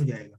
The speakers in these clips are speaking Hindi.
हो जाएगा।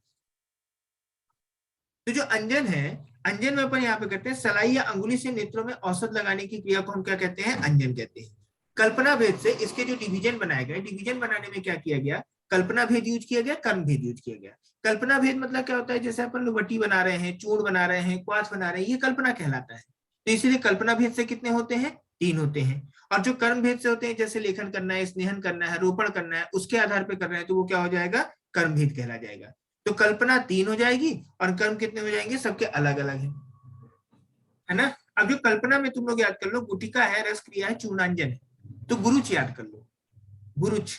तो जो अंजन है, अंजन में अपन यहाँ पे करते हैं सलाई या अंगुली से नेत्रों में औषध लगाने की क्रिया को हम क्या कहते हैं, अंजन कहते हैं। कल्पना भेद से इसके जो डिवीजन बनाए गए, डिवीजन बनाने में क्या किया गया, कल्पना भेद यूज किया गया, कर्म भेद यूज किया गया। कल्पना भेद मतलब क्या होता है, जैसे अपन वटी बना रहे हैं, चूर्ण बना रहे हैं, क्वाथ बना रहे हैं, ये कल्पना कहलाता है। तो इसीलिए कल्पना भेद से कितने होते हैं, 3 होते हैं। और जो कर्म भेद से होते हैं, जैसे लेखन करना है, स्नेहन करना है, रोपण करना है, उसके आधार पर कर रहे हैं, तो वो क्या हो जाएगा, कर्म भेद कहला जाएगा। तो कल्पना 3 हो जाएगी और कर्म कितने हो जाएंगे, सबके अलग अलग है ना। अब जो कल्पना में तुम लोग याद कर लो, गुटिका है, रस क्रिया है, चूर्णांजन है। तो गुरुच याद कर लो, गुरुच,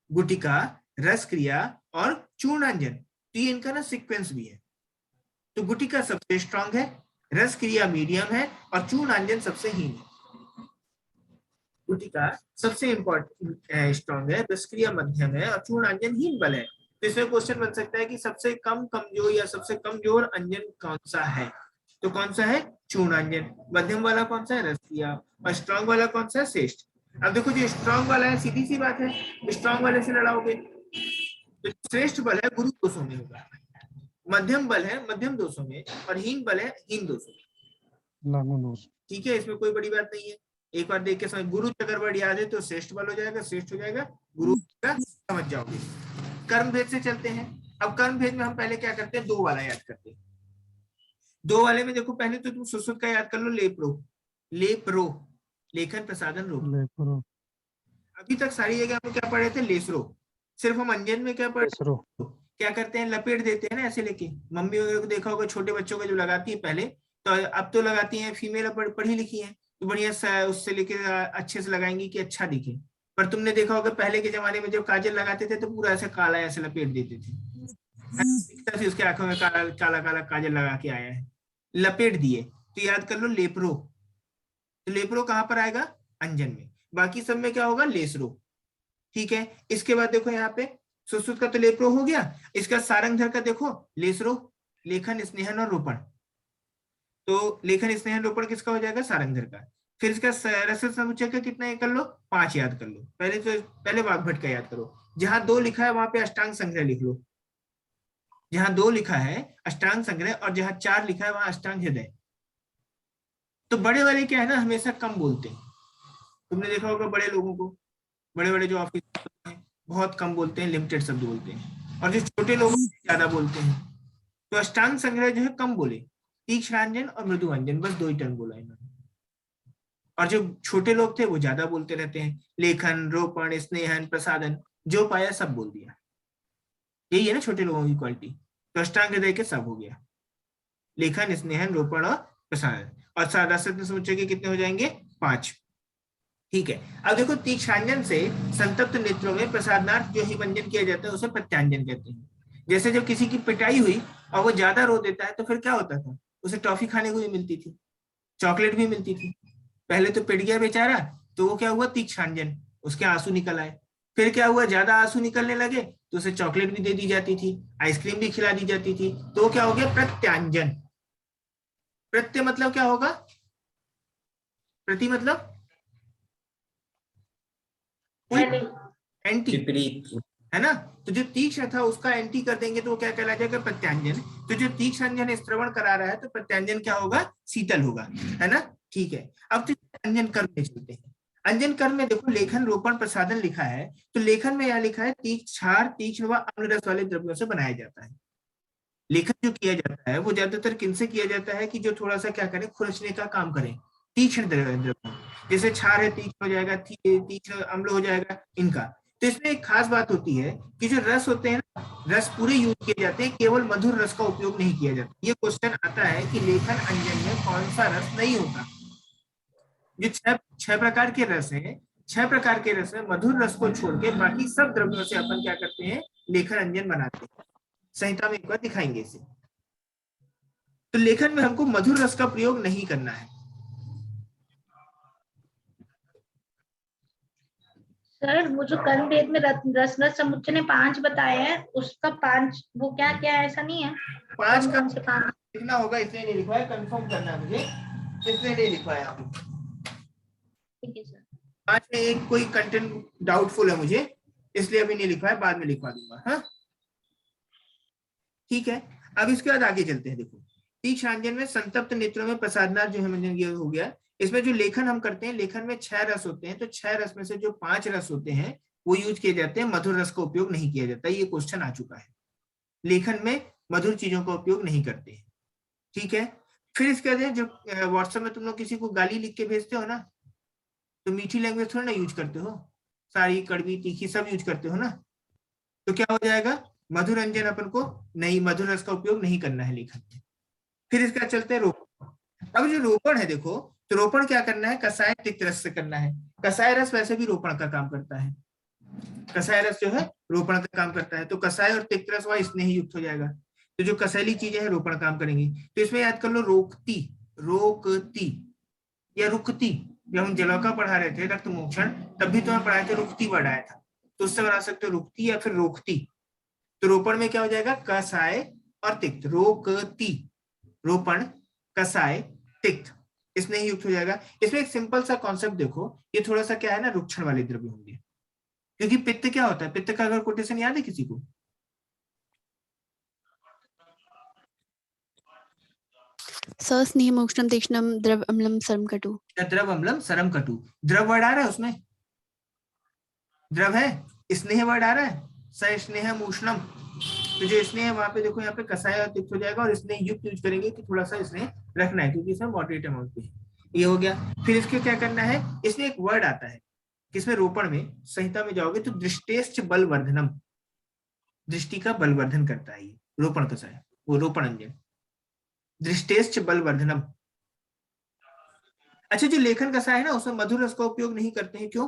गुटिका, रस क्रिया और चूर्णांजन, तो ये इनका ना सीक्वेंस भी है। तो गुटिका सबसे स्ट्रांग है, रस क्रिया मीडियम है और चूर्णांजन सबसे हीन है। गुटिका सबसे इंपॉर्टेंट स्ट्रांग है, रस क्रिया मध्यम है और चूर्णांजन हीन बल है। तो इसमें क्वेश्चन बन सकता है कि सबसे कम कमजोर या सबसे कमजोर अंजन कौन सा है, तो कौन सा है, चूर्णांजन। मध्यम वाला कौन सा है, रस क्रिया, और स्ट्रांग वाला कौन सा है, श्रेष्ठ। अब देखो जो स्ट्रांग वाला है, सीधी सी बात है, स्ट्रांग वाले से लड़ाओगे तो श्रेष्ठ बल है गुरु दोषों में होगा, मध्यम बल है मध्यम दोषों में, और हीन बल है हीन दोषों में। ठीक है, इसमें कोई बड़ी बात नहीं है, एक बार देख के समझ। गुरु अगर वर्ड याद है तो श्रेष्ठ बल हो जाएगा, श्रेष्ठ हो जाएगा, गुरु का समझ जाओगे। कर्म भेद से चलते हैं। अब कर्म भेद में हम पहले क्या करते हैं, 2 वाला याद करते हैं। 2 वाले में देखो, पहले तो तुम सुश्रुत का याद कर लो, लेप्रो, लेप्रो, लेखन प्रसादन रोपण। अभी तक सारी जगह हम क्या पढ़े थे, लेसरो। सिर्फ हम अंजन में क्या पढ़े, क्या करते हैं, लपेट देते हैं ना ऐसे लेके। मम्मी वगैरह को देखा होगा, छोटे बच्चों को जो लगाती है पहले, तो अब तो लगाती हैं फीमेल, पढ़ी लिखी है तो बढ़िया उससे लेके अच्छे से लगाएंगी कि अच्छा दिखे। पर तुमने देखा होगा पहले के जमाने में जब काजल लगाते थे तो पूरा ऐसे काला ऐसे लपेट देते थे, उसके आंखों में काला काला काला काजल लगा के आया है, लपेट दिए। तो याद कर लो लेप्रो। तो लेप्रो कहां पर आएगा, अंजन में। बाकी सब में क्या होगा, लेसरो। ठीक है, इसके बाद देखो यहाँ पे सुश्रुत का तो लेप्रो हो गया, इसका सारंगधर का देखो लेसरो, लेखन स्नेहन और रोपण। तो लेखन स्नेहन रोपण किसका हो जाएगा, सारंगधर का। फिर इसका रसद समुच्चय का कितना है कर लो, 5 याद कर लो। पहले वाग्भट का याद करो, जहां 2 लिखा है वहां पे अष्टांग संग्रह लिख लो, जहां 2 लिखा है अष्टांग संग्रह और जहां 4 लिखा है वहां अष्टांग हृदय। तो बड़े वाले क्या है ना, हमेशा कम बोलते हैं। तुमने देखा होगा बड़े लोगों को, बड़े बड़े जो ऑफिस हैं बहुत कम बोलते हैं, लिमिटेड शब्द बोलते हैं, और जो छोटे लोग ज्यादा बोलते हैं। तो अष्टांग संग्रह जो है कम बोले, तीक्ष्णांजन और मृदुअंजन, बस 2 ही टर्म बोला इन्होंने। और जो छोटे लोग थे वो ज्यादा बोलते रहते हैं, लेखन, रोपण, स्नेहन, प्रसादन, जो पाया सब बोल दिया। यही है ना छोटे लोगों की क्वालिटी। तो अष्टांग हृदय के सब हो गया, लेखन, स्नेहन, रोपण और प्रसादन। और साधारण समुच्चय के कितने हो जाएंगे, 5। ठीक है, अब देखो तीक्ष्णांजन से संतप्त नेत्रों में प्रसादनार्थ जो ही व्यंजन किया जाता है उसे प्रत्यांजन कहते हैं। जैसे जब किसी की पिटाई हुई और वो ज्यादा रो देता है तो फिर क्या होता था, उसे टॉफी खाने को भी मिलती थी, चॉकलेट भी मिलती थी। पहले तो पिट गया बेचारा, तो वो क्या हुआ, तीक्ष्णांजन, उसके आंसू निकल आए। फिर क्या हुआ, ज्यादा आंसू निकलने लगे तो उसे चॉकलेट भी दे दी जाती थी, आइसक्रीम भी खिला दी जाती थी, तो क्या हो गया, प्रत्यांजन। प्रत्य मतलब क्या होगा, प्रति मतलब एंटी, है ना। तो जो तीक्ष्ण था उसका एंटी कर देंगे तो वो क्या कहला जाएगा, प्रत्यांजन। तो जो तीक्ष्ण श्रवण करा रहा है तो प्रत्यांजन क्या होगा, शीतल होगा, है ना। ठीक है, अब तो अंजन कर्म में चलते हैं। अंजन कर्म में देखो लेखन, रोपण, प्रसादन लिखा है, तो लेखन में यह लिखा है तीक्ष्ण, तीक्ष्ण व अम्ल रस वाले द्रव्यों से बनाया जाता है। लेखन जो किया जाता है वो ज्यादातर किनसे किया जाता है, कि जो थोड़ा सा क्या करें, खुरचने का काम करें, तीक्ष्ण द्रव्य, जैसे क्षार है तीक्ष्ण हो जाएगा, तीक्ष्ण अम्ल हो जाएगा इनका। तो इसमें एक खास बात होती है कि जो रस होते हैं ना, रस पूरे यूज किए जाते हैं, केवल मधुर रस का उपयोग नहीं किया जाता। ये क्वेश्चन आता है कि लेखन अंजन में कौन सा रस नहीं होता। जो 6 प्रकार के रस हैं, 6 प्रकार के रस में मधुर रस को छोड़ के बाकी सब द्रव्यों से अपन क्या करते हैं, लेखन अंजन बनाते हैं। संहिता में एक बार दिखाएंगे इसे। तो लेखन में हमको मधुर रस का प्रयोग नहीं करना है। सर वो जो कर्म भेद में रस समुच्चय ने 5 बताए हैं, उसका 5 वो क्या क्या है, ऐसा नहीं है 5 का लिखना होगा, इसलिए नहीं लिखवाया, कंफर्म करना है मुझे, इसलिए नहीं लिखवाया आपको। ठीक है सर। 5 में एक कोई कंटेंट डाउटफुल है मुझे, इसलिए अभी नहीं लिखवाया, बाद में लिखवा दूंगा। हाँ, ठीक है, अब इसके बाद आगे चलते हैं। देखो तीक्ष्णांजन में संतप्त नेत्रों में प्रसादनाथ जो है ये हो गया। इसमें जो लेखन हम करते हैं, लेखन में 6 रस होते हैं, तो 6 रस में से जो 5 रस होते हैं वो यूज किए जाते हैं, मधुर रस का उपयोग नहीं किया जाता। ये क्वेश्चन आ चुका है, लेखन में मधुर चीजों का उपयोग नहीं करते हैं। ठीक है, फिर इसके बाद जब व्हाट्सएप में तुम लोग किसी को गाली लिख के भेजते हो ना, तो मीठी लैंग्वेज थोड़ा ना यूज करते हो, सारी कड़वी तीखी सब यूज करते हो ना, तो क्या हो जाएगा, मधुर रंजन अपन को नहीं, मधुर रस का उपयोग नहीं करना है लेखन में। फिर इसका चलते हैं रोपण। अब जो रोपण है देखो, तो रोपण क्या करना है, कसाय तिक्त रस से करना है। कसाय रस वैसे भी रोपण का काम करता है, कसाय रस जो है रोपण का काम करता है, तो कसाय और तिक्त रस वह स्नेह युक्त हो जाएगा। तो जो कसैली चीजें हैं रोपण काम करेंगी। तो इसमें याद कर लो रोकती, रोकती या रुकती। जब हम जलौका पढ़ा रहे थे रक्त मोक्षण, तब भी तुम्हें पढ़ाए थे रुकती वर्ड आया था, तो उससे बना सकते हो रुकती या फिर रोकती। तो रोपण में क्या हो जाएगा, कसाय और तिक्त, रोकती, रोपण, कसाय, तिक्त, इसमें ही युक्त हो जाएगा। इसमें एक सिंपल सा कॉन्सेप्ट देखो, ये थोड़ा सा क्या है ना, रुक्षण वाले द्रव्य होंगे, क्योंकि पित्त क्या होता है, पित्त का अगर कोटेशन याद है किसी को, स्नेह मोक्षणम तीक्ष्णम द्रव अम्लम सरम कटु। द्रव अम्लम सरम कटु, द्रव वर्ड आ रहा है उसमें, द्रव है, स्नेह वर्ड आ रहा है, सस्नेह मूषणम। तो जो स्नेह है वहां पे देखो, यहाँ पे कसाय और तिक्त हो जाएगा, और स्नेह युक्त यूज करेंगे कि थोड़ा सा स्नेह रखना है, क्योंकि इसमें मॉडरेट अमाउंट पे है। ये हो गया। फिर इसके क्या करना है, इसमें एक वर्ड आता है किसमें, रोपण में, संहिता में जाओगे तो दृष्टेश्च बलवर्धनम, दृष्टि का बलवर्धन करता है ये रोपण कसाय, वो रोपण अंजन, दृष्टेश्च बलवर्धनम। अच्छा, जो लेखन कसाय है ना, उसमें मधुर रस का उपयोग नहीं करते हैं, क्यों,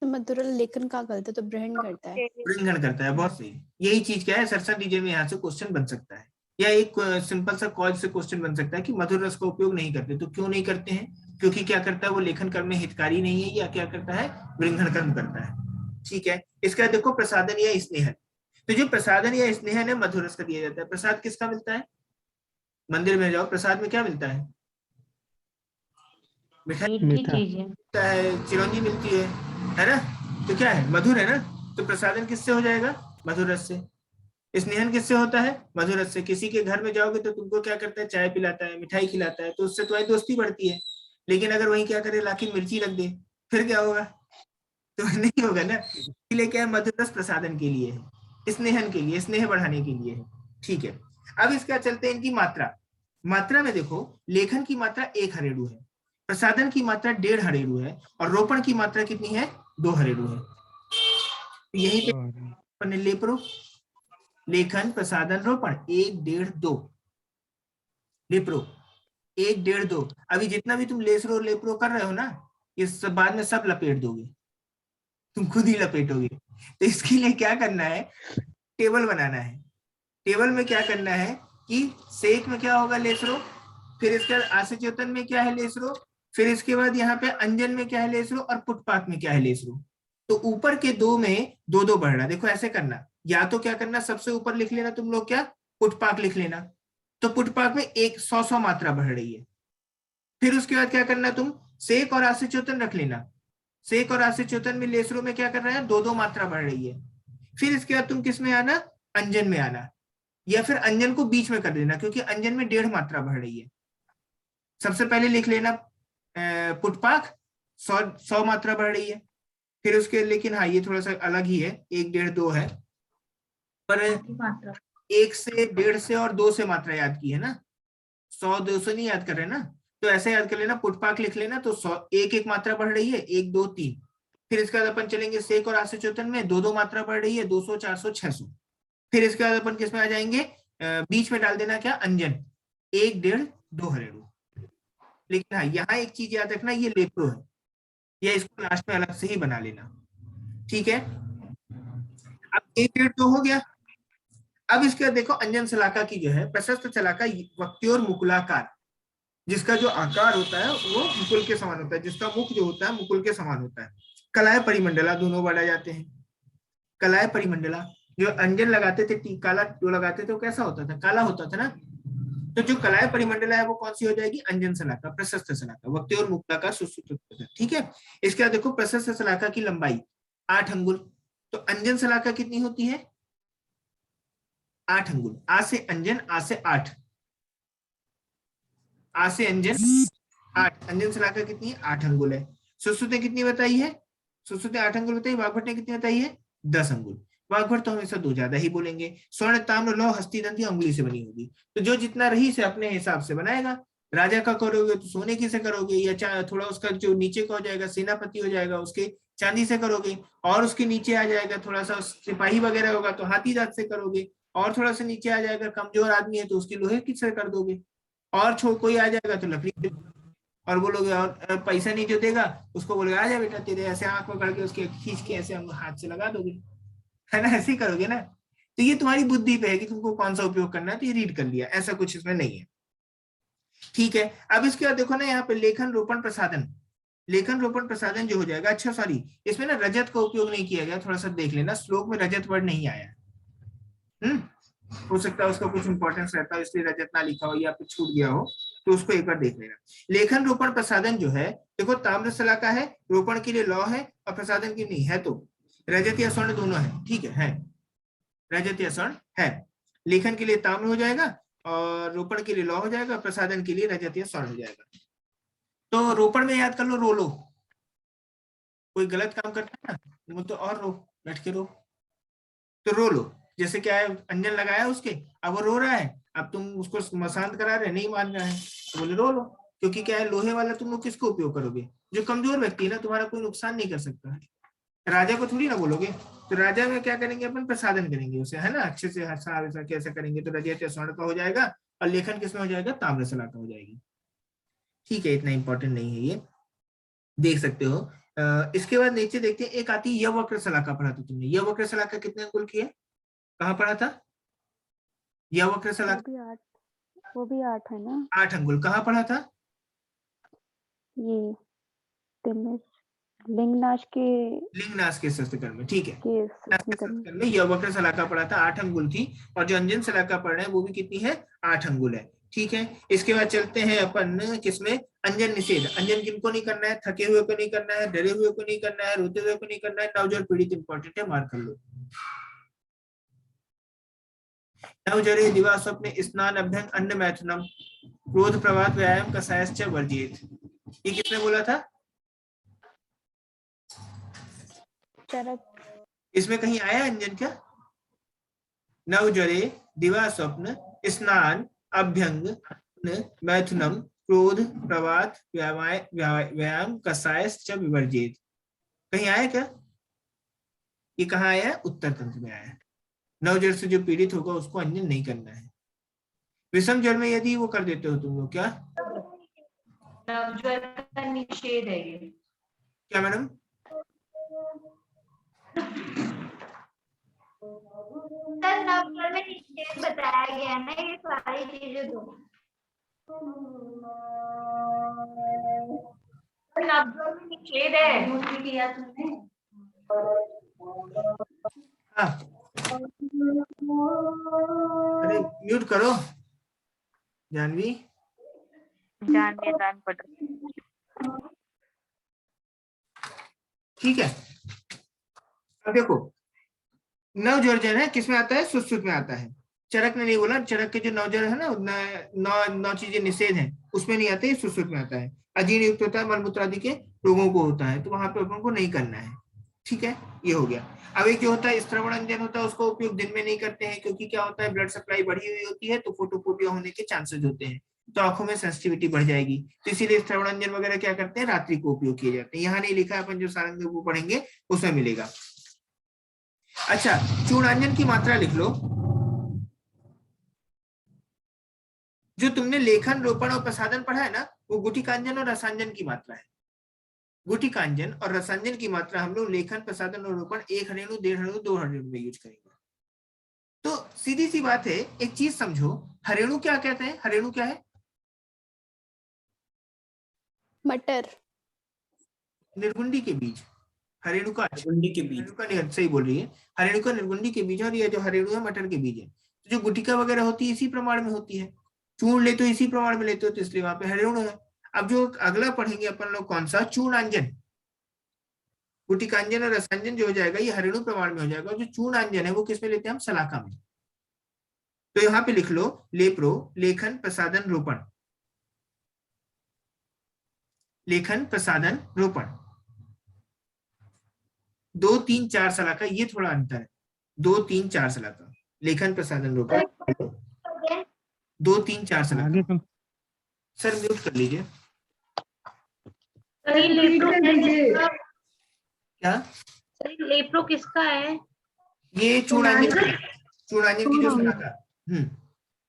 तो मधुर लेखन का करता है तो ग्रहण करता है, ग्रहण करता है, बहुत सही। यही चीज क्या है, सरसा डीजे में यहाँ से क्वेश्चन बन सकता है, या एक सिंपल सा कॉज से क्वेश्चन बन सकता है कि मधुर रस का उपयोग नहीं करते, तो क्यों नहीं करते हैं, क्योंकि क्या करता है वो, लेखन कर्म में हितकारी नहीं है, या क्या करता है, ग्रहण कर्म करता है। ठीक है, इसका देखो प्रसादन या स्नेहन। तो जो प्रसादन या स्नेहन है मधुर रस का दिया जाता है। प्रसाद किसका मिलता है, मंदिर में जाओ, प्रसाद में क्या मिलता है, मिठाई मिलता है, चिरौंजी मिलती है ना, तो क्या है, मधुर है ना। तो प्रसादन किससे हो जाएगा, मधुर रस से। स्नेहन किससे होता है, मधुर रस से। किसी के घर में जाओगे तो तुमको क्या करता है, चाय पिलाता है, मिठाई खिलाता है, तो उससे तुम्हारी दोस्ती बढ़ती है। लेकिन अगर वही क्या करे, लाके मिर्ची रख दे, फिर क्या होगा, तो नहीं होगा ना। इसलिए क्या है, मधुर रस प्रसादन के लिए है, स्नेहन के लिए, स्नेह बढ़ाने के लिए है। ठीक है, अब इसका चलते हैं इनकी मात्रा। मात्रा में देखो, लेखन की मात्रा 1 हरेड़ू है, प्रसादन की मात्रा 1.5 हरेड़ू है, और रोपण की मात्रा कितनी है, 2 हरेड़ू है। तो यहीं पे लेप्रो, लेखन, प्रसादन, रोपण 1, 1.5, 2, लेप्रो 1, 1.5, 2। अभी जितना भी तुम लेसरो लेप्रो कर रहे हो ना, ये सब बाद में सब लपेट दोगे, तुम खुद ही लपेटोगे। तो इसके लिए क्या करना है, टेबल बनाना है। टेबल में क्या करना है कि सेक में क्या होगा, लेसरो, फिर इसके बाद आसेचेतन में क्या है, लेसरो, फिर इसके बाद यहाँ पे अंजन में क्या है, लेसरो, और पुटपाक में क्या है, लेसरो। तो ऊपर के 2 में 2-2 बढ़ रहा। देखो ऐसे करना, या तो क्या करना, सबसे ऊपर लिख लेना तुम लोग क्या, पुटपाक लिख लेना, तो पुटपाक में 100 मात्रा बढ़ रही है। फिर उसके बाद क्या करना, तुम सेक और आसेचेतन रख लेना, सेक और आसेचेतन में लेसरो में क्या कर रहा है, 2-2 मात्रा बढ़ रही है। फिर इसके बाद तुम किस में आना, अंजन में आना, या फिर अंजन को बीच में कर देना, क्योंकि अंजन में 1.5 मात्रा बढ़ रही है। सबसे पहले लिख लेना पुटपाक 100 मात्रा बढ़ रही है। फिर उसके, लेकिन हाँ ये थोड़ा सा अलग ही है, 1, 1.5, 2 है, पर 1 से 1.5 से और 2 से मात्रा याद की है ना, 100 200 नहीं याद कर रहे ना, तो ऐसे याद कर लेना, पुटपाक लिख लेना, तो 100 1 मात्रा बढ़ रही है, 1, 2, 3। फिर इसके बाद अपन चलेंगे सेक और आसेचेतन में, 2-2 मात्रा बढ़ रही है, 200, 400, 600। फिर इसके बाद अपन किस में आ जाएंगे, बीच में डाल देना क्या, अंजन, 1, 1.5, 2 हरेड़ू। लेकिन हाँ यहाँ एक चीज याद रखना, ये लेप्रो है, या इसको लास्ट में अलग से ही बना लेना। ठीक है, अब 1, 1.5, 2 हो गया। अब इसके बाद देखो अंजन शलाका की जो है, प्रशस्त शलाका वक्त्योर मुकुलाकार, जिसका जो आकार होता है वो मुकुल के समान होता है, जिसका मुख जो होता है मुकुल के समान होता है। कलाय परिमंडला दोनों बढ़ा जाते हैं। कलाय परिमंडला, जो अंजन लगाते थे, काला जो लगाते थे वो कैसा होता था, काला होता था ना। तो जो कलाय परिमंडला है वो कौन सी हो जाएगी, अंजन शलाका, प्रशस्त शलाका, वक्त्योर मुकुलाकार सुश्रुत। ठीक है, इसके बाद देखो प्रशस्त शलाका की लंबाई 8 अंगुल, तो अंजन शलाका कितनी होती है? 8 अंगुल। आ से अंजन, आ से 8, आ से अंजन 8, अंजन शलाका कितनी है? 8 अंगुल है। सुश्रुत ने कितनी बताई है? सुश्रुत ने 8 अंगुल बताई। वाग्भट ने कितनी बताई है? 10 अंगुल। वाग्भट तो हमेशा 2 ज्यादा ही बोलेंगे। स्वर्ण ताम्र लौह हस्ती दंती अंगुली से बनी होगी, तो जो जितना रही से अपने हिसाब से बनाएगा। राजा का करोगे तो सोने की से करोगे, या थोड़ा उसका जो नीचे का हो जाएगा सेनापति हो जाएगा उसके चांदी से करोगे, और उसके नीचे आ जाएगा थोड़ा सा सिपाही वगैरह होगा तो हाथी दांत से करोगे, और थोड़ा सा नीचे आ जाएगा कमजोर आदमी है तो उसकी लोहे की से कर दोगे, और कोई आ जाएगा तो लकड़ी से, और बोलोगे और पैसा नहीं जो देगा उसको बोलोगे आ जा बेटा तेरे, ऐसे आंख पकड़ के उसके खींच के ऐसे हम हाथ से लगा दोगे, है ना, ऐसे ही करोगे ना। तो ये तुम्हारी बुद्धि पे है कि तुमको कौन सा उपयोग करना है, तो ये रीड कर लिया, ऐसा कुछ इसमें नहीं है। ठीक है, अब इसके बाद देखो ना यहाँ पे लेखन रोपण प्रसाधन, लेखन रोपण प्रसाधन जो हो जाएगा। अच्छा सॉरी, इसमें ना रजत का उपयोग नहीं किया गया, थोड़ा सा देख लेना, श्लोक में रजत वर्ड नहीं आया। हो सकता है उसका कुछ इंपॉर्टेंस रहता है इसलिए रजत ना लिखा हो या फिर छूट गया हो, तो उसको एक बार देख लेना। लेखन रोपण प्रसाधन जो है, देखो ताम्र शलाका है, रोपण के लिए लौ है और प्रसाधन की नहीं है, तो रजत या स्वर्ण दोनों है। ठीक है, रजत या स्वर्ण है। लेखन के लिए ताम्र हो जाएगा और रोपण के लिए लौ हो जाएगा, प्रसाधन के लिए रजत या स्वर्ण हो जाएगा। तो रोपण में याद कर लो रोलो, कोई गलत काम करता है ना तो और रो, बैठ के रो, तो रो लो। जैसे क्या है, अंजन लगाया उसके, अब वो रो रहा है, अब तुम उसको शांत करा रहे, नहीं मान रहा है तो बोले रो लो, क्योंकि क्या है लोहे वाला तुम लोग किसको उपयोग करोगे? जो कमजोर व्यक्ति है ना, तुम्हारा कोई नुकसान नहीं कर सकता है, राजा को थोड़ी ना बोलोगे। तो राजा में क्या करेंगे अपन, प्रसाधन करेंगे उसे, है ना, अच्छे से कैसे करेंगे, तो रजत या स्वर्ण का हो जाएगा, और लेखन किसमें हो जाएगा? ताम्र शलाका हो जाएगी। ठीक है, इतना इंपॉर्टेंट नहीं है ये, देख सकते हो। इसके बाद नीचे देखते हैं, एक आती है यवक्र शलाका, पढ़ा था तुमने, यवक्र शलाका कितने अंकुल की है, कहाँ पढ़ा था? यवक्र शलाका वो भी 8 है ना? 8 अंगुल। कहाँ पढ़ा था? ये लिंगनाश के लिंगनाश के शस्त्रकर्म में। ठीक है, शस्त्रकर्म में यवक्र शलाका पढ़ा था, 8 अंगुल थी, और जो अंजन शलाका पढ़ रहे हैं वो भी कितनी है? 8 अंगुल है। ठीक है, इसके बाद चलते हैं अपन किसमें, अंजन निषेध। अंजन किनको नहीं करना है? थके हुए को नहीं करना है, डरे हुए को नहीं करना है, रोते हुए को नहीं करना है, नवजर पीड़ित इंपॉर्टेंट है, मार्क कर लो। नवजरे दिवा स्वप्न स्नान अभ्यंग अन्न मैथुनम क्रोध प्रभात व्यायाम कसायश्च वर्जित, ये किसने बोला था? चरक। इसमें कहीं आया अंजन क्या? नवजरे दिवा स्वप्न स्नान अभ्यंग मैथुनम क्रोध प्रभात व्यायाम कसायश्च विवर्जित, कहीं आया क्या? ये कहाँ आया? उत्तर तंत्र में आया। नवजर से जो पीड़ित होगा उसको अंजन नहीं करना है। विषम जल में यदि वो कर देते हो तुम लोग, क्या नवज्वर का निषेध है ये, क्या मैडम? सर नवज्वर में निषेध बताया गया ना, ये सारी चीजें तो नवज्वर में निषेध है, किया तुमने? हाँ, अरे म्यूट करो जानवी। दान पट। ठीक है, अब देखो नवजर्जन है किसमें आता है? सुश्रुत में आता है। चरक ने नहीं बोला, चरक के जो नवजर है ना, नौ चीजें निषेध है, उसमें नहीं आते, सुश्रुत में आता है। अजीर्ण युक्त होता है, मलमूत्र आदि के रोगों को होता है, तो वहां पे अपन को नहीं करना है। ठीक है, ये हो गया। अब एक जो होता है श्रवण अंजन होता है, उसका उपयोग दिन में नहीं करते हैं, क्योंकि क्या होता है ब्लड सप्लाई बढ़ी हुई होती है तो फोटोफोबिया होने के चांसेस होते हैं, तो आंखों में सेंसिटिविटी बढ़ जाएगी, तो इसीलिए श्रवण अंजन वगैरह क्या करते हैं, रात्रि को उपयोग किए जाते हैं। यहाँ नहीं लिखा है, अपन जो सारंग को पढ़ेंगे उसमें मिलेगा। अच्छा, चूर्णांजन की मात्रा लिख लो। जो तुमने लेखन रोपण और प्रसाधन पढ़ा है ना, वो गुटिकांजन और रसांजन की मात्रा है। गुटिकांजन और रसांजन की मात्रा हम लोग लेखन प्रसाधन और रोपण 1 हरेणु 1.5 हरेणु 2 हरेणु में यूज करेंगे। तो सीधी सी बात है, एक चीज समझो, हरेणु क्या कहते हैं? हरेणु क्या है? मटर। निर्गुंडी के बीज। हरेणु का निर्गुंडी के बीज का, सही बोल रही है, हरेणु का निर्गुंडी के बीज, और ये जो हरेणु है मटर के बीज है। तो जो गुटिका वगैरह होती है इसी प्रमाण में होती है, चूर्ण लेते हो इसी प्रमाण में लेते हो, तो इसलिए वहां पे हरेणु है। अब जो अगला पढ़ेंगे अपन लोग कौन सा? चूर्णांजन। गुटिकांजन और रसांजन जो हो जाएगा ये हरेणु प्रमाण में हो जाएगा, और जो चूर्णांजन है वो किसमें लेते हैं हम, शलाका में। तो यहाँ पे लिख लो लेप्रो लेखन प्रसादन रोपण, लेखन प्रसादन रोपण 2 3 4 शलाका, ये थोड़ा अंतर है। 2 3 4 शलाका, लेखन प्रसादन रोपण 2 3 4 शलाका। सर म्यूट कर लीजिए। सर ये लेप्रो क्या, सर ये लेप्रो किसका है? ये चूर्णांजन, चूर्णांजन की जो शलाका।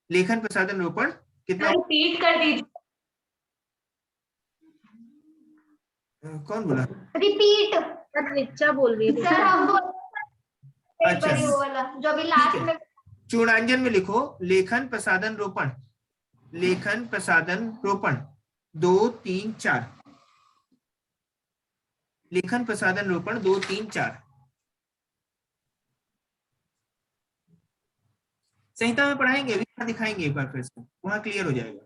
लेखन प्रसादन रोपण कितना, रिपीट कर दीजिए। कौन बोला? रिपीट सर रिचा बोल रही है। सर हम बोल अच्छा। वो वाला जो भी लास्ट ठीक है। में। चूर्णांजन में लिखो लेखन प्रसादन रोपण, लेखन प्रसादन रोपण 2 3 4, लेखन प्रसादन रोपण 2 3 4। संहिता में पढ़ाएंगे, अभी दिखाएंगे एक बार फिर से, वहां क्लियर हो जाएगा।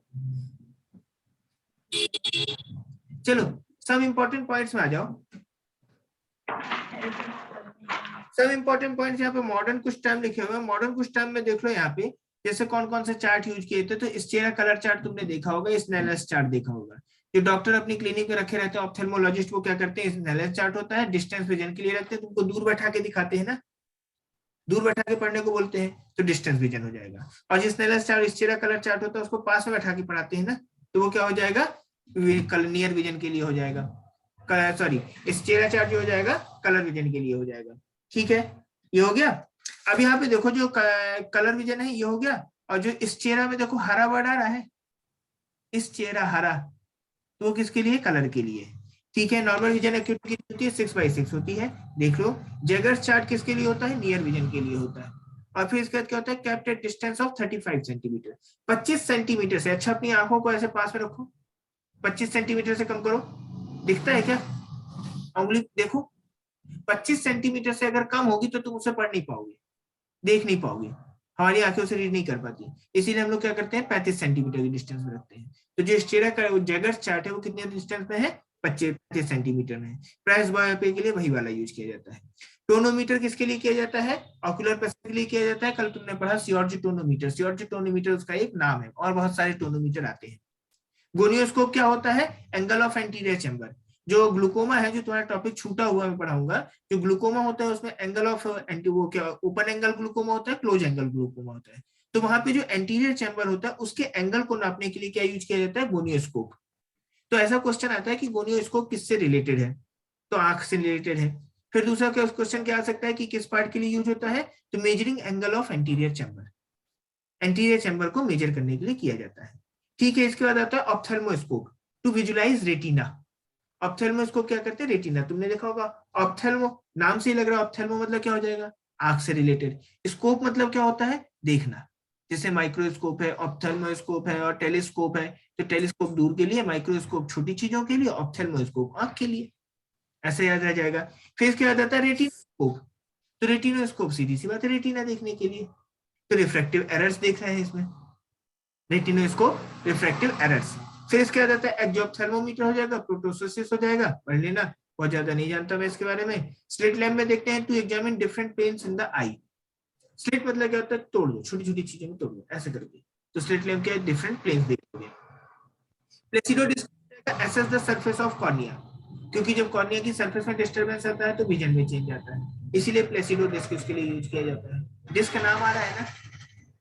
चलो सब इंपॉर्टेंट पॉइंट्स में आ जाओ। सब इंपॉर्टेंट पॉइंट्स यहाँ पे मॉडर्न कुछ टाइम लिखे हुए हैं। मॉडर्न कुछ टाइम में देख लो यहाँ पे जैसे कौन कौन से चार्ट यूज किए थे। तो स्टेरा कलर चार्ट तुमने देखा होगा, स्नेलस चार्ट देखा होगा। जो डॉक्टर अपनी क्लिनिक में रखे रहते हैं ऑप्थेल्मोलॉजिस्ट, वो क्या करते हैं, स्नेलस चार्ट होता है, डिस्टेंस विजन के लिए रखते हैं। तुमको दूर बैठा के दिखाते हैं ना, दूर बैठा के पढ़ने को बोलते हैं, तो डिस्टेंस विजन हो जाएगा। और जो स्नेलस चार्ट स्टेरा कलर चार्ट होता है उसको पास में बैठा के पढ़ाते हैं ना, तो वो क्या हो जाएगा, नियर विजन के लिए हो जाएगा। सॉरी, स्टेरा चार्ट जो हो जाएगा कलर विजन के लिए हो जाएगा। ठीक है, ये हो गया। अब यहाँ पे देखो जो कलर विजन है ये हो गया, और जो इस चेहरा में देखो हरा वर्ड आ रहा है, इस चेहरा हरा, तो वो किसके लिए, कलर के लिए। ठीक है, नॉर्मल विजन एक्यूटी कितनी होती है, 6/6 होती है। देख लो जैगर्स चार्ट किसके लिए होता है, नियर विजन के लिए होता है। और फिर इसके बाद क्या होता है, kept at distance of 35 centimetre, 25 centimetre से। अच्छा अपनी आंखों को ऐसे पास में रखो, 25 सेंटीमीटर से कम करो, दिखता है क्या, उंगली देखो, 25 सेंटीमीटर से अगर कम होगी तो तुम उसे पढ़ नहीं पाओगे, देख नहीं पाओगे, हमारी आंखें उसे रीड नहीं कर पाती। इसीलिए हम लोग क्या करते हैं, 35 सेंटीमीटर की डिस्टेंस में रखते हैं। तो जो स्टेरा का जैगर्स चार्ट है वो कितने डिस्टेंस में है, 25 सेंटीमीटर में। प्राइस बायोपी के लिए वही वाला यूज किया जाता है। टोनोमीटर किसके लिए किया जाता है, ऑक्यूलर प्रेशर के लिए किया जाता है। कल तुमने पढ़ा सियोर्ज टोनोमीटर, सियोर्ज टोनोमीटर उसका एक नाम है, और बहुत सारे टोनोमीटर आते हैं। गोनियोस्कोप क्या होता है, एंगल ऑफ एंटीरियर चैम्बर। जो ग्लूकोमा है, जो तुम्हारा टॉपिक छूटा हुआ मैं पढ़ाऊंगा, जो ग्लूकोमा होता है उसमें एंगल ऑफ एंटी, वो क्या ओपन एंगल ग्लूकोमा होता है, क्लोज एंगल ग्लूकोमा होता है। तो वहां पे जो एंटीरियर चैम्बर होता है उसके एंगल को नापने के लिए क्या यूज किया जाता है, गोनियोस्कोप। तो ऐसा क्वेश्चन आता है कि गोनियोस्कोप किससे रिलेटेड है, तो आंख से रिलेटेड है। फिर दूसरा क्या क्वेश्चन क्या आ सकता है कि किस पार्ट के लिए यूज होता है, तो measuring angle of anterior chamber, anterior chamber को मेजर करने के लिए किया जाता है। ठीक है, इसके बाद आता है ophthalmoscope, to visualize retina. Ophthalmoscope क्या करते हैं, रेटिना, तुमने देखा होगा। ऑप्थेल्मो नाम से ही लग रहा है, ऑप्थेल्मो मतलब क्या हो जाएगा, आंख से रिलेटेड। स्कोप मतलब क्या होता है, देखना। जैसे माइक्रोस्कोप है, ऑप्थेल्मोस्कोप है, और टेलीस्कोप है। तो टेलीस्कोप दूर के लिए, माइक्रोस्कोप छोटी चीजों के लिए, ऑप्थेल्मोस्कोप आंख के लिए, ऐसे याद रह जाएगा। फिर इसके बाद आता है रेटिनोस्कोप। तो रेटिनोस्कोप सीधी सी बात है, रेटिना देखने के लिए। तो रिफ्रैक्टिव एरर्स देख रहे हैं इसमें, रेटिनोस्कोप रिफ्रैक्टिव एरर्स। फिर इसके बाद आता है एक्सोप्थेल्मोमीटर हो जाएगा, प्रोटोसिस हो जाएगा, पढ़ लेना, बहुत ज्यादा नहीं जानता मैं इसके बारे में। स्लिट लैम्प में देखते हैं to examine different planes in the eye. Slit मतलब क्या होता है, तोड़ दो, छोटी छोटी चीजें में तोड़ दो ऐसे करके। तो स्लिट लैम्प क्या है, डिफरेंट प्लेन्स देखोगे। Placido disc assesses the surface of cornea, क्योंकि जब कॉर्निया की सरफेस में डिस्टर्बेंस आता है तो विजन में चेंज आता है, इसीलिए प्लेसिडो डिस्क इसके लिए यूज किया जाता है। डिस्क नाम आ रहा है ना,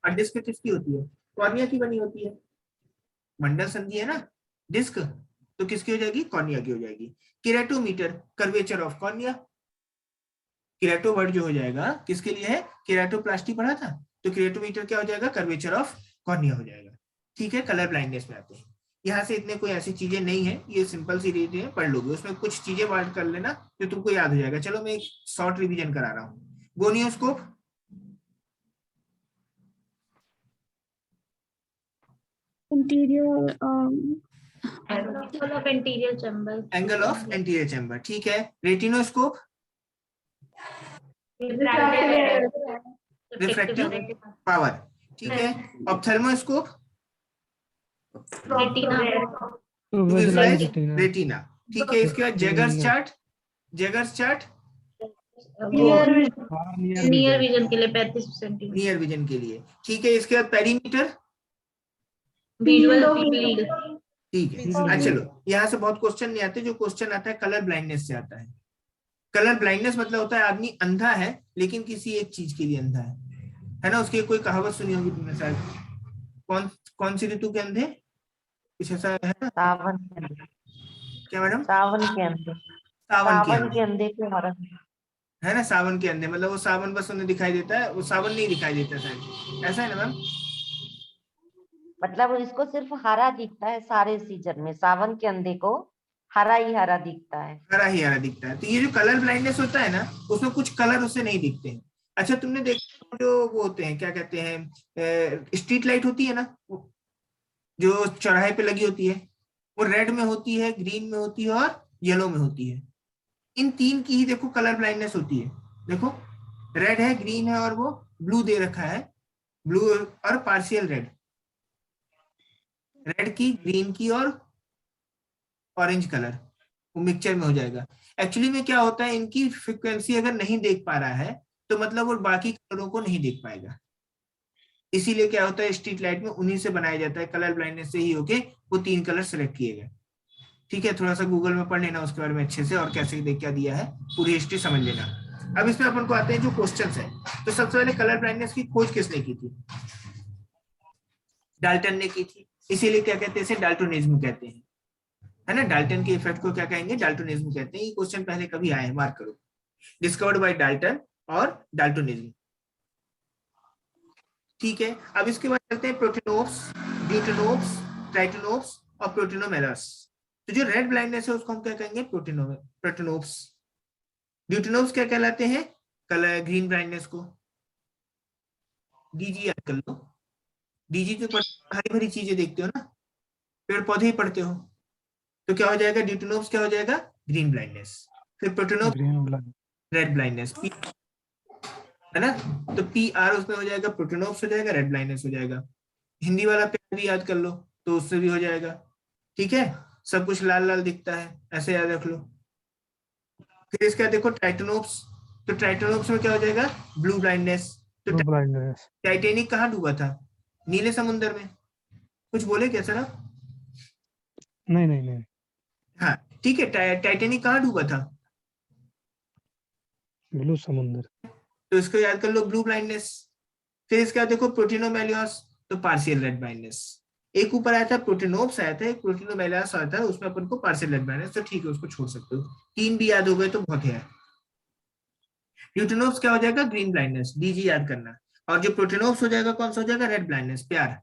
और डिस्क किसकी होती है, कॉर्निया की बनी होती है। मंडल संधि है ना डिस्क, तो किसकी हो जाएगी, कॉर्निया की हो जाएगी। Keratometer, curvature of cornea. Kerato word जो हो जाएगा किसके लिए है, केराटोप्लास्टी पढ़ा था, तो केराटोमीटर क्या हो जाएगा, कर्वेचर ऑफ कॉर्निया हो जाएगा। ठीक है, कलर ब्लाइंडनेस में आते हैं। यहाँ से इतने कोई ऐसी चीजें नहीं है, ये सिंपल सी रीड है, पढ़ लोगे। उसमें कुछ चीजें वर्ड कर लेना जो तुमको याद हो जाएगा। चलो मैं एक शॉर्ट रिवीजन करा रहा हूँ। Gonioscope, interior angle of anterior chamber, angle of anterior chamber. ठीक है, रेटिनोस्कोप, रिफ्रैक्टिव पावर। ठीक है, ऑप्थेल्मोस्कोप, रेटिना, रेटिना। ठीक है, इसके बाद Jaeger's chart, Jaeger's chart near vision के लिए 35 सेंटीमीटर, नियर विजन के लिए, ठीक है। इसके बाद पेरीमीटर, विजुअल फील्ड, ठीक है। चलो यहाँ से बहुत क्वेश्चन नहीं आते, जो क्वेश्चन आता है कलर ब्लाइंडनेस से आता है। कलर ब्लाइंडनेस मतलब होता है आदमी अंधा है लेकिन किसी एक चीज के लिए अंधा है ना। उसकी कोई कहावत सुनी होगी तुमने शायद, कौन सी ऋतु के अंधे, कुछ ऐसा है ना। सावन के अंदर, क्या मैडम? सावन के अंदर, सावन के सावन के अंधे, अंधे को हरा, है ना। सावन के अंधे मतलब वो सावन बस उन्हें दिखाई देता है, वो सावन नहीं दिखाई देता शायद, ऐसा है ना मैम। मतलब इसको सिर्फ हरा दिखता है सारे सीजन में, सावन के अंधे को हरा ही हरा दिखता है। हरा ही हरा दिखता है। तो ये जो कलर ब्लाइंडनेस होता है ना, उसमें कुछ कलर उसे नहीं दिखते हैं। अच्छा तुमने देखा जो वो होते हैं, क्या कहते हैं, स्ट्रीट लाइट होती है ना, जो चौराहे पे लगी होती है, वो रेड में होती है, ग्रीन में होती है और येलो में होती है। इन तीन की ही देखो कलर ब्लाइंडनेस होती है। देखो रेड है, ग्रीन है और वो ब्लू दे रखा है, ब्लू और पार्शियल रेड, रेड की, ग्रीन की और ऑरेंज कलर, वो मिक्सचर में हो जाएगा। एक्चुअली में क्या होता है, इनकी फ्रीक्वेंसी अगर नहीं देख पा रहा है तो मतलब वो बाकी कलरों को नहीं देख पाएगा। इसीलिए क्या होता है, स्ट्रीट लाइट में उन्हीं से बनाया जाता है, कलर ब्लाइंडनेस से ही होके वो तीन कलर सेलेक्ट किए गए। ठीक है, थोड़ा सा गूगल में पढ़ लेना उसके बारे में अच्छे से, और कैसे देख क्या दिया है पूरी हिस्ट्री समझ लेना। अब इसमें अपन को आते हैं जो क्वेश्चन है। तो सबसे पहले कलर ब्लाइंडनेस की खोज किसने की थी? डाल्टन ने की थी। इसीलिए क्या कहते हैं, इसे डाल्टोनिज्म कहते हैं, है ना। डाल्टन के इफेक्ट को क्या कहेंगे? डाल्टोनिज्म कहते हैं। ये क्वेश्चन पहले कभी आए, मार्क करो, डिस्कवर्ड बाय डाल्टन और डाल्टोनिज्म। ठीक है, अब इसके बाद चलते हैं प्रोटीनोप्स, ड्यूटेनोप्स, ट्राइटोनोप्स और प्रोटीनोमेलास। तो जो रेड ब्लाइंडनेस है उसको हम क्या कहेंगे? प्रोटीनोप्स। ड्यूटेनोप्स क्या कहलाते हैं? कलर ग्रीन ब्लाइंडनेस को। डीजी याद कर लो, डीजी तो हरी भरी चीजें देखते हो ना, पेड़ पौधे ही पढ़ते हो, तो क्या हो जाएगा? ड्यूटेनोप्स क्या हो जाएगा? Green blindness. फिर प्रोटीनोप्स रेड ब्लाइंडनेस, है ना। तो पी आर उसमें हो जाएगा, प्रोटीनोप्स हो जाएगा, रेड ब्लाइंडनेस हो जाएगा। हिंदी वाला पेड़ भी याद कर लो तो उससे भी हो जाएगा। ठीक है, सब कुछ लाल लाल दिखता है, ऐसे याद रख लो। फिर इसका देखो ट्राइटोनोप्स, तो ट्राइटोनोप्स में क्या हो जाएगा? Blue blindness. तो टाइटेनिक कहाँ डूबा था? नीले समुद्र में। कुछ बोले क्या सर आप? नहीं। हाँ ठीक है, टाइटेनिक कहाँ डूबा था? ब्लू समुद्र। तो इसको याद कर लो, ब्लू ब्लाइंडनेस। फिर इसका देखो प्रोटीनोमेलियास, तो पार्शियल रेड ब्लाइंडनेस। एक ऊपर आया था प्रोटीनोप्स आया था, एक प्रोटीनोमेलियास आया था, उसमें अपन को पार्शियल रेड ब्लाइंडनेस, तो ठीक है उसको छोड़ सकते हो। तीन भी याद हो गए तो बहुत है। ड्यूटेनोप्स क्या हो जाएगा? ग्रीन ब्लाइंडनेस, डीजी याद करना। और जो प्रोटीनोप्स हो जाएगा कौन सा हो जाएगा? Red blindness. प्यार,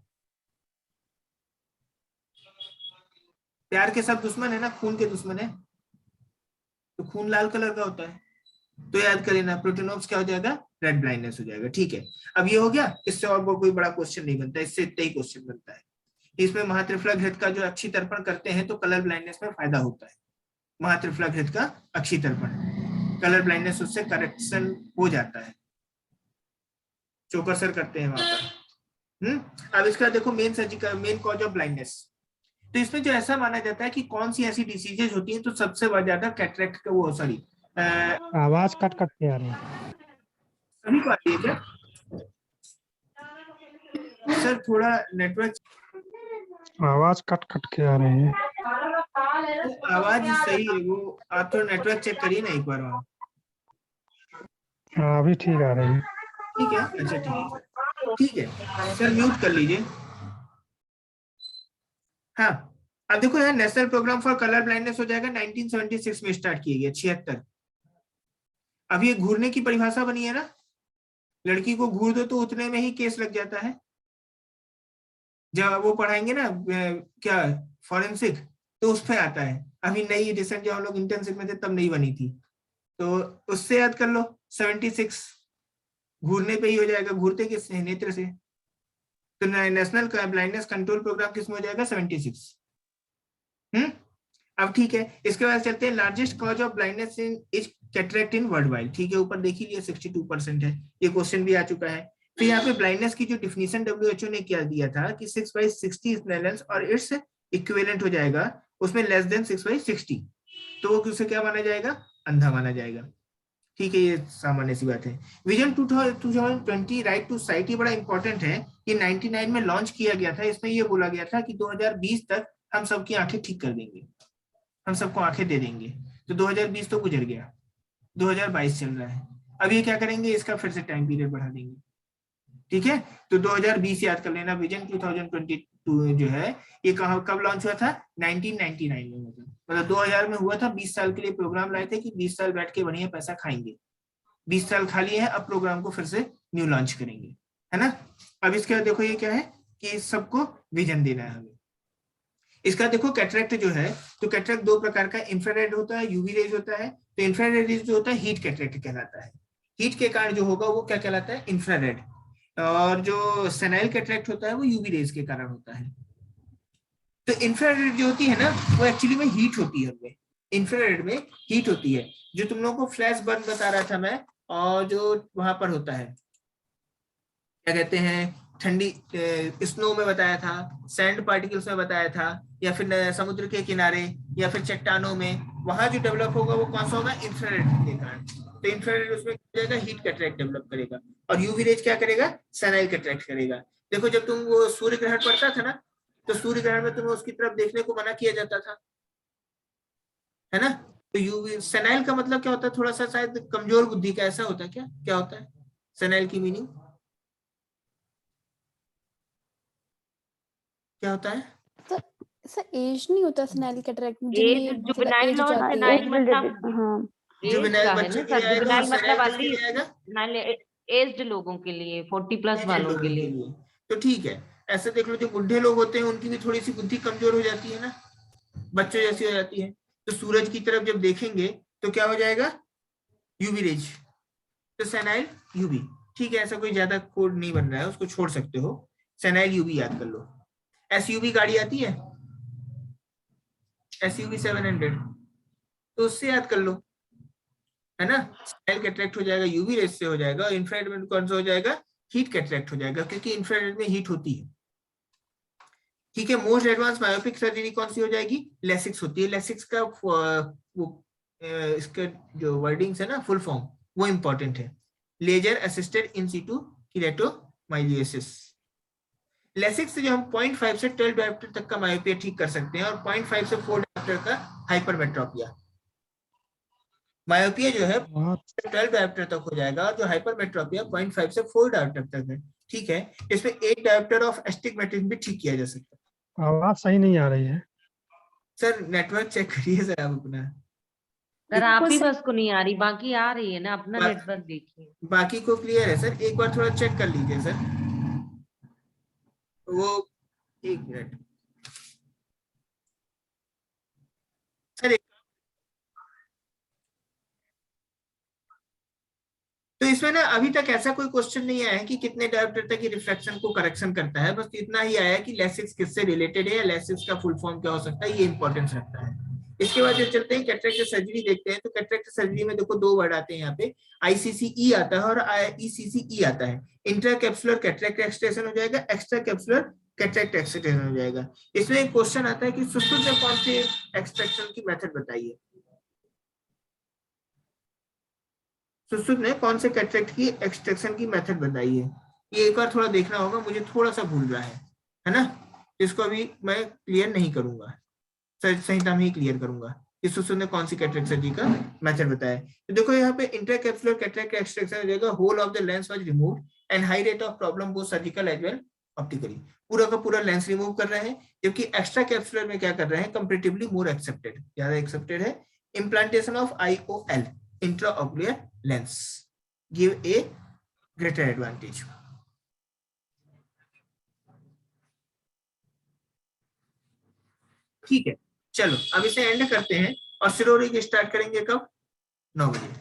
प्यार के सब दुश्मन है ना, खून के दुश्मन है, तो खून लाल कलर का होता है, तो याद कर लेना प्रोटीनोप्स क्या हो जाएगा? रेड ब्लाइंडनेस हो जाएगा। ठीक है, अब ये हो गया। इससे और कोई बड़ा क्वेश्चन नहीं बनता, इससे इतना ही क्वेश्चन बनता है। इसमें महात्रिफला घृत का जो अक्षी तर्पण करते हैं तो कलर ब्लाइंडनेस में फायदा होता है। महात्रिफला घृत का अक्षी तर्पण, कलर ब्लाइंडनेस उससे करेक्शन हो जाता है, चोकर सर करते हैं वहां पर। अब इसका देखो मेन कॉज ऑफ ब्लाइंडनेस। तो इसमें जो ऐसा माना जाता है कि कौन सी ऐसी डिसीजेज होती है, तो सबसे ज्यादा कैटरेक्ट का वो सॉरी आवाज कट के आ रही है। सभी को आती है क्या सर? थोड़ा नेटवर्क, आवाज कट के आ रही है। आवाज सही है वो, आप थोड़ा नेटवर्क चेक करिए ना एक बार वहाँ। हाँ अभी ठीक आ रही है। ठीक है, अच्छा ठीक है सर, म्यूट कर लीजिए। हाँ, अब देखो यहाँ national programme for colour blindness हो जाएगा, 1976 में स्टार्ट किया गया, 76। अब ये घूरने की परिभाषा बनी है ना, लड़की को घूर दो तो उतने में ही केस लग जाता है। जब वो पढ़ाएंगे ना क्या फॉरेंसिक, तो उस पे आता है। अभी नई रिसेंट जब हम लोग इंटर्नशिप में थे तब नहीं बनी थी, तो उससे याद कर लो 76 घूरने पे ही हो जाएगा। घूरते किससे? नेत्र से। तो नेशनल ब्लाइंडनेस कंट्रोल प्रोग्राम किसमें हो जाएगा? 76। अब ठीक है, इसके बाद चलते हैं largest cause of blindness in is cataract in world wide. ठीक है, ऊपर देख लीजिए 62% है, ये क्वेश्चन भी आ चुका है। फिर यहाँ पे ब्लाइंडनेस की जो डिफिनीशन WHO ने क्या दिया था कि 6/60 स्नेलेंस और इट्स इक्विवेलेंट हो जाएगा, उसमें लेस देन 6/60, तो वो किसे क्या माना जाएगा? अंधा माना जाएगा। ठीक है, ये सामान्य सी बात है। विजन 2020 राइट टू साइट, ये बड़ा इंपॉर्टेंट है। ये 99 में लॉन्च किया गया था। इसमें ये बोला गया था कि 2020 तक हम सबकी आंखें ठीक कर देंगे, हम सबको आंखें दे देंगे। तो 2020 तो गुजर गया, 2022 चल रहा है। अब ये क्या करेंगे, इसका फिर से टाइम पीरियड बढ़ा देंगे। ठीक है, तो 2020 याद कर लेना। विजन 2022 जो है ये कब लॉन्च हुआ था, 1999 में, मतलब 2000 में हुआ था। 20 साल के लिए प्रोग्राम लाए थे कि 20 साल बैठ के बढ़िया पैसा खाएंगे। 20 साल खा लिए हैं, अब प्रोग्राम को फिर से न्यू लॉन्च करेंगे, है ना। अब इसके बाद देखो ये क्या है कि सबको विजन देना है हमें। इसका देखो कैटरेक्ट जो है, तो कैटरेक्ट दो प्रकार का, इंफ्रारेड होता है, यूवी रेज होता है। तो इंफ्रारेड रेज जो होता है हीट कैटरेक्ट कहलाता है। हीट के कारण जो होगा वो क्या कहलाता है, इंफ्रारेड। और जो सेनाइल कैटरेक्ट होता है वो यूवी रेज के कारण होता है। तो इंफ्रारेड जो होती है ना, वो एक्चुअली में हीट होती है। हमें इंफ्रारेड में हीट होती है। जो तुम लोगों को फ्लैश बर्न बता रहा था मैं, और जो वहां पर होता है क्या कहते हैं, ठंडी स्नो में बताया था, सैंड पार्टिकल्स में बताया था, या फिर समुद्र के किनारे, या फिर चट्टानों में, वहां जो डेवलप होगा वो कौन सा होगा, इंफ्रारेड के कारण। तो इंफ्रारेड उसमें क्या जाएगा, हीट कैटरेक्ट डेवलप करेगा। और यूवी रेज क्या करेगा, सैनाइल कैटरेक्ट करेगा। देखो जब तुम वो सूर्य ग्रहण पड़ता था ना, तो सूर्य ग्रहण में तुम्हें उसकी तरफ देखने को मना किया जाता था, है ना। तो यूवी सैनाइल का मतलब क्या होता है, थोड़ा सा शायद कमजोर बुद्धि का, ऐसा होता है क्या, क्या होता है सैनाइल की मीनिंग, क्या होता है? सर एज नहीं होता स्नेल कैटरेक्ट में, एज जिनमें मतलब जुवेनाइल एज हो और जाती है। सेनाइल मतलब हाँ एज जुवेनाइल का है बच्चों ना के लिए सर, आएगा, और जुवेनाइल मतलब सैनाइल किसके वाली लिए आएगा, एज्ड लोगों के लिए, 40+ एजेड वालों लोगों के के लिए। लिए। तो ठीक है, ऐसे देख लो जो बुढ़े लोग होते हैं उनकी भी थोड़ी सी बुद्धि कमजोर हो जाती है ना, बच्चों जैसी हो जाती है। तो सूरज की तरफ जब देखेंगे तो क्या हो जाएगा, यूवी रेज, तो सैनाइल यूवी। ठीक है, ऐसा कोई ज्यादा कोड नहीं बन रहा है, उसको छोड़ सकते हो, सैनाइल यूवी याद कर लो। एसयूवी गाड़ी आती है, एसयूवी 700, तो उससे याद कर लो, है ना। सैनाइल कैटरेक्ट हो जाएगा, यूवी रेज से हो जाएगा, और इंफ्रारेड में कौन सा हो जाएगा, हीट कैटरेक्ट हो जाएगा, क्योंकि इंफ्रारेड में हीट होती है। ठीक है, मोस्ट एडवांस मायोपिक सर्जरी कौन सी हो जाएगी, लेसिक्स होती है। लेसिक्स का वो इसका जो वर्डिंग्स है ना, फुल फॉर्म, वो इंपॉर्टेंट है, laser assisted in situ keratomileusis. LASIKs से जो हम 0.5 से 12 डायोप्टर तक का मायोपिया ठीक कर सकते हैं, और 0.5 से 4 डायोप्टर का हाइपरमेट्रोपिया। मायोपिया जो है 12 डायोप्टर तक हो जाएगा, और जो हाइपरमेट्रोपिया 0.5 से 4 डायोप्टर तक है। ठीक है, इसमें 8 डायोप्टर ऑफ एस्टिग्मेटिज्म भी ठीक किया जा सकता है। आवाज सही नहीं आ रही है। सर नेटवर्क चेक करिए सर आप अपना। सर आप ही बस को नहीं आ रही, बाकी आ रही है ना, अपना बा- नेटवर्क देखिए। बाकी को क्लियर है सर, एक बार थोड़ा चेक कर लीजिए सर, वो 1 मिनट सर। तो इसमें ना अभी तक ऐसा कोई क्वेश्चन नहीं आया है कि कितने डायोप्टर तक ये रिफ्लेक्शन को करेक्शन करता है, बस इतना ही आया है कि लेसिक्स किससे रिलेटेड है, या लेसिक्स का फुल फॉर्म क्या हो सकता है, ये इंपॉर्टेंस रखता है। इसके बाद जब चलते हैं कैटरेक्ट सर्जरी देखते हैं, तो कैटरेक्ट सर्जरी में देखो 2 वर्ड आते हैं यहाँ पे, आईसीसीई आता है और ईसीसीई आता है। इंट्राकैप्सुलर कैटरेक्ट एक्सट्रेक्शन हो जाएगा, एक्स्ट्रा कैप्सुलर कैटरेक्ट एक्सट्रेक्शन हो जाएगा। इसमें एक क्वेश्चन आता है कि सुसुत ने कौन सी एक्सट्रैक्शन की मेथड बताई है, सुसुत ने कौन से कैटरेक्ट की एक्सट्रैक्शन की मेथड बताई है, ये एक बार थोड़ा देखना होगा, मुझे थोड़ा सा भूल रहा है ना। इसको अभी मैं क्लियर नहीं करूंगा, संहिता में ही क्लियर करूंगा कि सुसुत ने कौन सी कैटरेक्ट सर्जरी का मेथड बताया। तो देखो यहाँ पे इंट्राकैप्सुलर कैटरेक्ट एक्सट्रैक्शन हो जाएगा, whole of the lens was removed and high rate of problem both surgical as well optically. पूरा का पूरा लेंस रिमूव कर रहे हैं, जबकि एक्स्ट्रा कैप्सुलर में क्या कर रहे हैं, कंपैरेटिवली मोर एक्सेप्टेड, ज्यादा एक्सेप्टेड है। Implantation of IOL intraocular lens give a greater advantage। ठीक है, चलो अब इसे एंड करते हैं, और सिरोरी स्टार्ट करेंगे कब, 9 बजे।